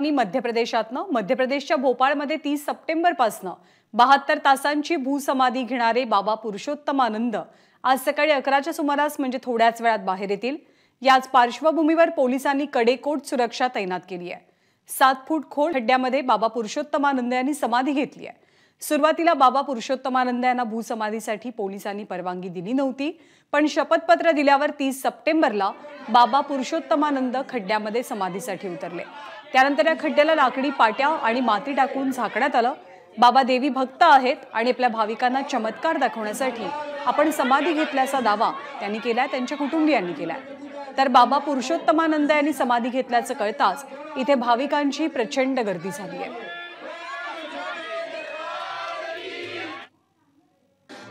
मध्य प्रदेशच्या भोपाळमध्ये 30 सप्टेंबरपासून 72 तासांची भूसमाधी घेणारे बाबा पुरुषोत्तमानंद आज सकाळी 11च्या सुमारास म्हणजे थोड्याच वेळात बाहेर येतील। याच पार्श्वभूमीवर पोलिसांनी कडेकोट सुरक्षा तैनात केली आहे। 7 फूट खोल खड्ड्यामध्ये बाबा पुरुषोत्तमानंद यांनी समाधी घेतली आहे। सुरुवातीला बाबा पुरुषोत्तमानंद यांना भूसमाधीसाठी पोलिसांनी परवानगी दिली नव्हती, पण शपथपत्र दिल्यावर 30 सप्टेंबरला बाबा पुरुषोत्तमानंद खड्ड्यामध्ये समाधीसाठी उतरले। त्यानंतर या खड्ड्याला लाकडी पाट्या आणि माती टाकून झाकण्यात आलं। बाबा देवी भक्त आहेत आणि आपल्या भाविकांना चमत्कार दाखवण्यासाठी आपण समाधी घेतल्याचा दावा त्यांनी केलाय, त्यांच्या कुटुंबियांनी केलाय। तर बाबा पुरुषोत्तमानंद यांनी समाधी घेतल्याचं कळताच इथे भाविकांची प्रचंड गर्दी झाली आहे।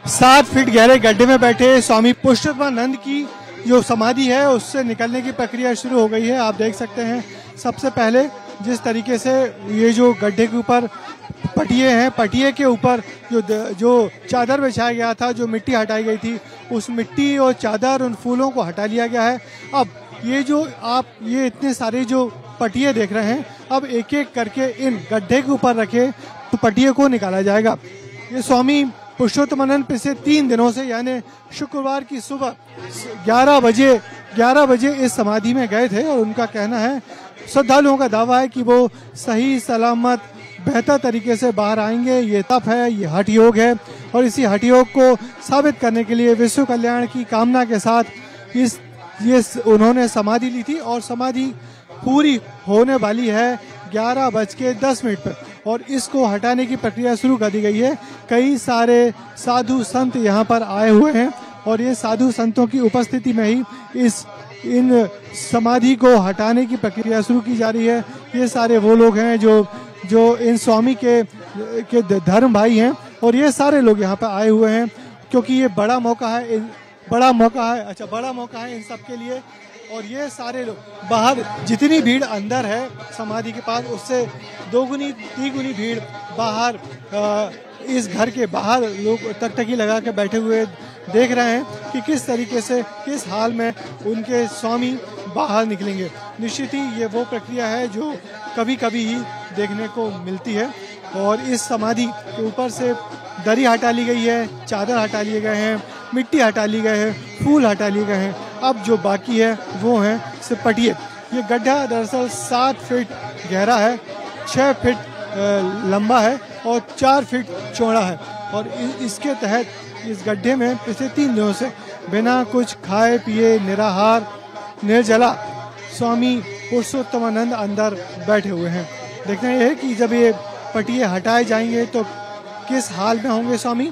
7 फीट गहरे गड्ढे में बैठे स्वामी पुरुषोत्तमानंद की जो समाधि है उससे निकलने की प्रक्रिया शुरू हो गई है। आप देख सकते हैं सबसे पहले जिस तरीके से ये जो गड्ढे के ऊपर पटिए हैं, पटिए के ऊपर जो चादर बिछाया गया था, जो मिट्टी हटाई गई थी, उस मिट्टी और चादर उन फूलों को हटा लिया गया है। अब ये जो आप ये इतने सारे जो पटिए देख रहे हैं, अब एक एक करके इन गड्ढे के ऊपर रखे तो पटिए को निकाला जाएगा। ये स्वामी पुरुषोत्तमानंद पिछले 3 दिनों से यानी शुक्रवार की सुबह 11 बजे इस समाधि में गए थे और उनका कहना है, श्रद्धालुओं का दावा है कि वो सही सलामत बेहतर तरीके से बाहर आएंगे। ये तप है, ये हठ योग है और इसी हठ योग को साबित करने के लिए विश्व कल्याण की कामना के साथ ये उन्होंने समाधि ली थी और समाधि पूरी होने वाली है 11:10 पर और इसको हटाने की प्रक्रिया शुरू कर दी गई है। कई सारे साधु संत यहाँ पर आए हुए हैं और ये साधु संतों की उपस्थिति में ही इन समाधि को हटाने की प्रक्रिया शुरू की जा रही है। ये सारे वो लोग हैं जो इन स्वामी के धर्म भाई हैं और ये सारे लोग यहाँ पर आए हुए हैं क्योंकि ये बड़ा मौका है इन सब के लिए। और ये सारे लोग बाहर जितनी भीड़ अंदर है समाधि के पास उससे 2-3 भीड़ बाहर इस घर के बाहर लोग टकटकी लगा के बैठे हुए देख रहे हैं कि किस तरीके से किस हाल में उनके स्वामी बाहर निकलेंगे। निश्चित ही ये वो प्रक्रिया है जो कभी कभी ही देखने को मिलती है। और इस समाधि के ऊपर से दरी हटा ली गई है, चादर हटा लिए गए हैं, मिट्टी हटा ली गए हैं, फूल हटा लिए गए हैं। अब जो बाकी है वो है सिर्फ पटिए। ये गड्ढा दरअसल 7 फीट गहरा है, 6 फीट लंबा है और 4 फीट चौड़ा है और इसके तहत इस गड्ढे में पिछले 3 दिनों से बिना कुछ खाए पिए निराहार निर्जला स्वामी पुरुषोत्तमानंद अंदर बैठे हुए हैं। देखना यह है कि जब ये पटिए हटाए जाएंगे तो किस हाल में होंगे स्वामी,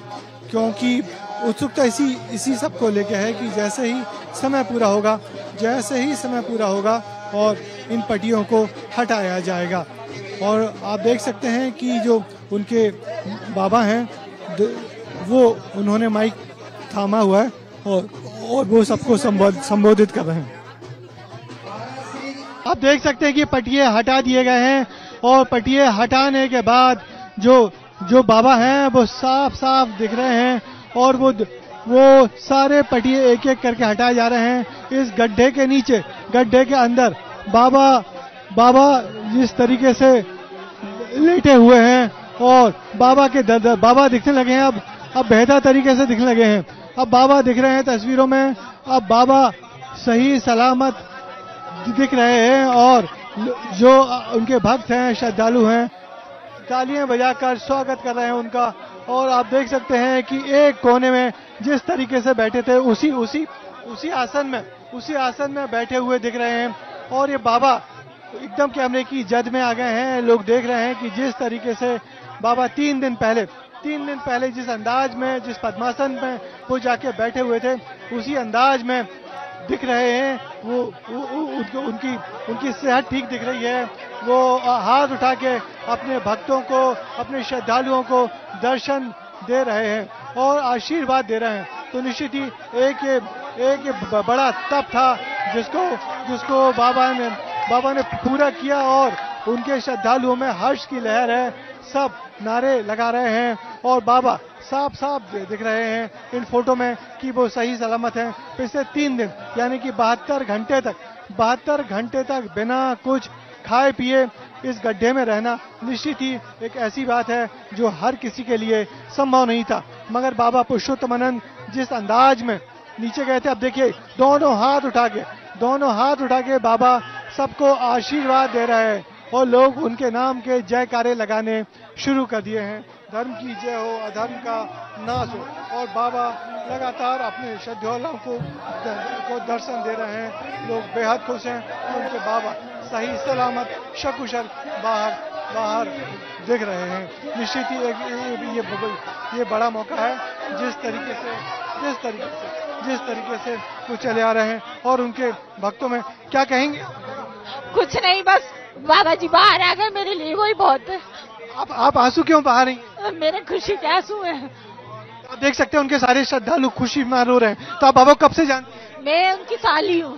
क्योंकि उत्सुकता इसी सब को लेकर है कि जैसे ही समय पूरा होगा और इन पटियों को हटाया जाएगा। और आप देख सकते हैं कि जो उनके बाबा हैं वो उन्होंने माइक थामा हुआ है और वो सबको संबोधित कर रहे हैं। आप देख सकते हैं कि पटिए हटा दिए गए हैं और पटिए हटाने के बाद जो बाबा हैं वो साफ दिख रहे हैं और वो सारे पटिए एक एक करके हटाए जा रहे हैं। इस गड्ढे के नीचे, गड्ढे के अंदर बाबा जिस तरीके से लेटे हुए हैं और बाबा दिखने लगे हैं, अब बेहतर तरीके से दिखने लगे हैं। अब बाबा दिख रहे हैं तस्वीरों में, अब बाबा सही सलामत दिख रहे हैं और जो उनके भक्त हैं, श्रद्धालु हैं, तालियां बजाकर स्वागत कर रहे हैं उनका। और आप देख सकते हैं कि एक कोने में जिस तरीके से बैठे थे उसी आसन में बैठे हुए दिख रहे हैं और ये बाबा एकदम कैमरे की जद में आ गए हैं। लोग देख रहे हैं कि जिस तरीके से बाबा 3 दिन पहले जिस अंदाज में, जिस पद्मासन में वो जाके बैठे हुए थे उसी अंदाज में दिख रहे हैं। वो उनकी सेहत ठीक दिख रही है। वो हाथ उठा के अपने भक्तों को, अपने श्रद्धालुओं को दर्शन दे रहे हैं और आशीर्वाद दे रहे हैं। तो निश्चित ही एक बड़ा तप था जिसको बाबा ने पूरा किया और उनके श्रद्धालुओं में हर्ष की लहर है। सब नारे लगा रहे हैं और बाबा साफ दिख रहे हैं इन फोटो में कि वो सही सलामत हैं। पिछले 3 दिन यानी कि 72 घंटे तक बिना कुछ खाए पिए इस गड्ढे में रहना निश्चित ही एक ऐसी बात है जो हर किसी के लिए संभव नहीं था। मगर बाबा पुरुषोत्तमानंद जिस अंदाज में नीचे गए थे, अब देखिए दोनों हाथ उठा के बाबा सबको आशीर्वाद दे रहे हैं और लोग उनके नाम के जयकारे लगाने शुरू कर दिए हैं। धर्म की जय हो, अधर्म का नाश हो। और बाबा लगातार अपने श्रद्धालुओं को दर्शन दे रहे हैं। लोग बेहद खुश हैं कि उनके बाबा सही सलामत सकुशल बाहर दिख रहे हैं। निश्चित ही ये बड़ा मौका है जिस तरीके से वो चले आ रहे हैं। और उनके भक्तों में क्या कहेंगे? कुछ नहीं, बस बाबा जी बाहर आ गए, मेरे लिए वही बहुत है। आप आंसू क्यों बहा रही? मेरे खुशी के आंसू हैं। आप देख सकते हैं उनके सारे श्रद्धालु खुशी में रो रहे हैं। तो आप बाबा कब से जानते हैं? मैं उनकी साली हूँ।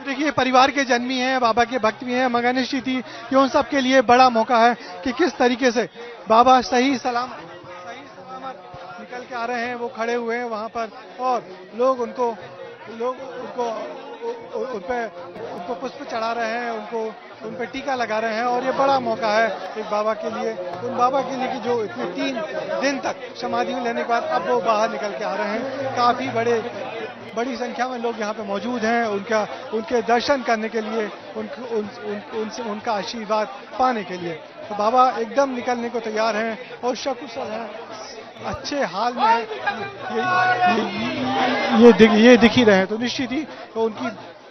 देखिए परिवार के जन्मी हैं, बाबा के भक्त भी हैं, मगर निश्चित ही ये उन सबके लिए बड़ा मौका है कि किस तरीके से बाबा सही सलामत निकल के आ रहे हैं। वो खड़े हुए हैं वहां पर और लोग उनको पुष्प चढ़ा रहे हैं, उन पे टीका लगा रहे हैं। और ये बड़ा मौका है एक बाबा के लिए, उन बाबा के लिए कि जो इतने 3 दिन तक समाधि में लेने के बाद अब वो बाहर निकल के आ रहे हैं। काफी बड़ी संख्या में लोग यहाँ पे मौजूद हैं उनके दर्शन करने के लिए, उनका आशीर्वाद पाने के लिए। तो बाबा एकदम निकलने को तैयार हैं और सकुशल हैं, अच्छे हाल में है। ये दिख ही रहे हैं। तो निश्चित ही तो उनकी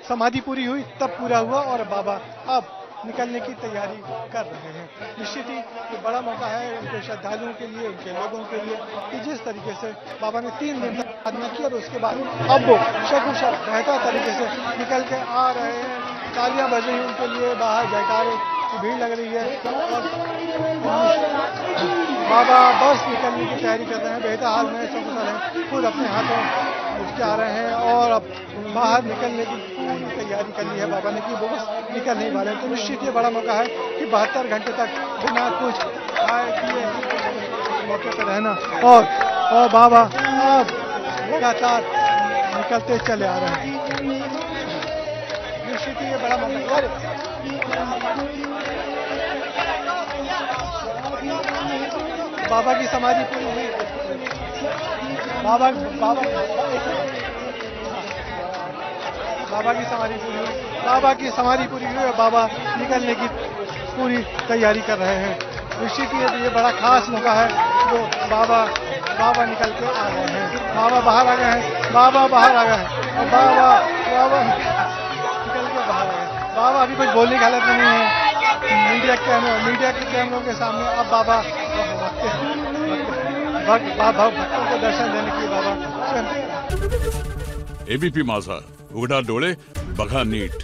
समाधि पूरी हुई तब पूरा हुआ और बाबा अब निकलने की तैयारी कर रहे हैं। निश्चित ही ये बड़ा मौका है उनके श्रद्धालुओं के लिए, उनके लोगों के लिए कि जिस तरीके से बाबा ने 3 दिन तक साधना की और उसके बाद अब वो सकुशल बेहतर तरीके से निकल के आ रहे हैं। तालियां बज रही हैं उनके लिए, बाहर जयकारे की भीड़ लग रही है और बाबा बस निकलने की तैयारी कर रहे हैं। बेहतर हाल में सकुशल हैं, खुद अपने हाथों उठके आ रहे हैं और अब बाहर निकलने की पूरी तैयारी कर ली है बाबा ने कि वो बस निकल नहीं पा रहे हैं। तो निश्चित ये बड़ा मौका है कि 72 घंटे तक बिना कुछ खाए पिए मौके पर रहना और बाबा अब लगातार निकलते चले आ रहे हैं। निश्चित ही ये बड़ा मौका है। बाबा की समाधि पूरी हुई, बाबा की समाधि पूरी हुई, बाबा की समाधि पूरी हुई और बाबा निकलने की पूरी तैयारी कर रहे हैं। निश्चित ही ये बड़ा खास मौका है जो बाबा निकल के आ गए हैं। बाबा बाहर आ गए हैं, बाबा बाहर आ गए हैं और बाबा निकल के बाहर आ गए। बाबा अभी कुछ बोलने की हालत में नहीं है। मीडिया के कैमरों के सामने अब बाबा भक्तों को दर्शन देने के लिए बाबा एबीपी माझा, उघडा डोळे बघा नीट।